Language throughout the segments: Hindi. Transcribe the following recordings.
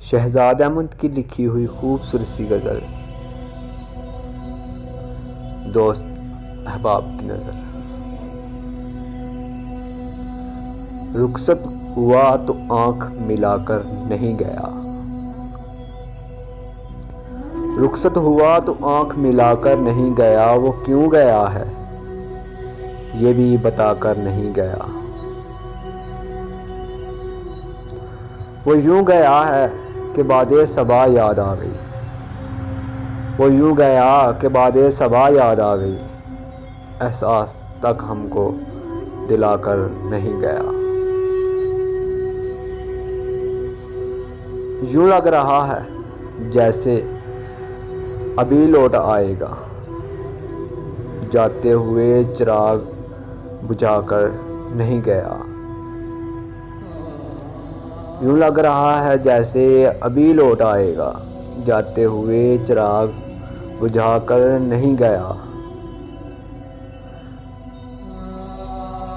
शहजाद अहमद की लिखी हुई खूबसूरत सी गज़ल दोस्त अहबाब की नज़र। रुखसत हुआ तो आंख मिलाकर नहीं गया, रुखसत हुआ तो आंख मिलाकर नहीं गया। वो क्यों गया है ये भी बताकर नहीं गया। वो यूं गया है कि बादे सबा याद आ गई, वो यूं गया कि बादे सबा याद आ गई। एहसास तक हमको दिलाकर नहीं गया। यूं लग रहा है जैसे अभी लौट आएगा, जाते हुए चिराग बुझाकर नहीं गया। यूं लग रहा है जैसे अभी लौट आएगा, जाते हुए चिराग बुझाकर नहीं गया।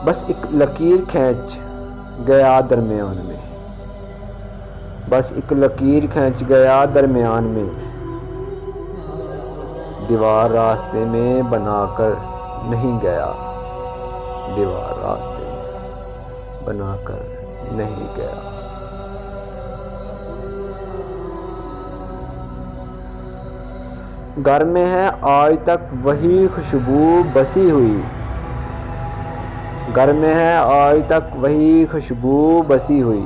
बस एक लकीर खींच गया दरमियान में, बस एक लकीर खींच गया दरमियान में। दीवार रास्ते में बनाकर नहीं गया, दीवार रास्ते में बनाकर नहीं गया। घर में है आज तक वही खुशबू बसी हुई, घर में है आज तक वही खुशबू बसी हुई।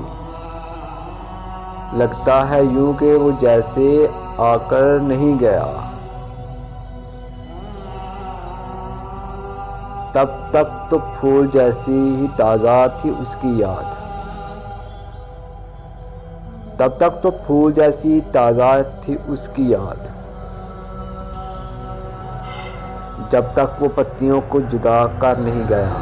लगता है यूं कि वो जैसे आकर नहीं गया। तब तक तो फूल जैसी ही ताज़ा थी उसकी याद, तब तक तो फूल जैसी ताज़ा थी उसकी याद। जब तक वो पत्तियों को जुदा कर नहीं गया।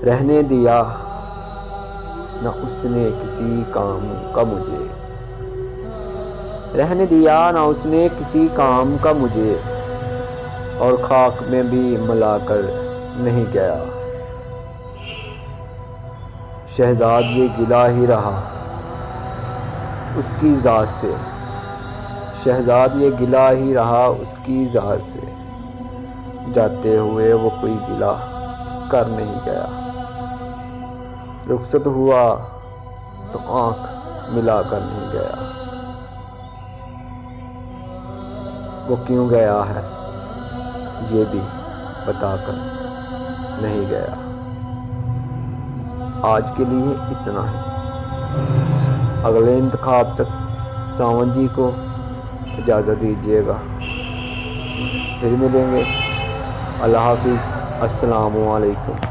रहने दिया न उसने किसी काम का मुझे, रहने दिया न उसने किसी काम का मुझे। और खाक में भी मिलाकर नहीं गया। शहजाद ये गिला ही रहा उसकी ज़ात से, शहजाद ये गिला ही रहा उसकी ज़ात से। जाते हुए वो कोई गिला कर नहीं गया। रुखसत हुआ तो आंख मिलाकर नहीं गया। वो क्यों गया है ये भी बताकर नहीं गया। आज के लिए इतना ही। अगले इंतखाब तक सावन जी को इजाज़त दीजिएगा। फिर मिलेंगे। अल्लाह हाफिज़। अस्सलामु अलैकुम।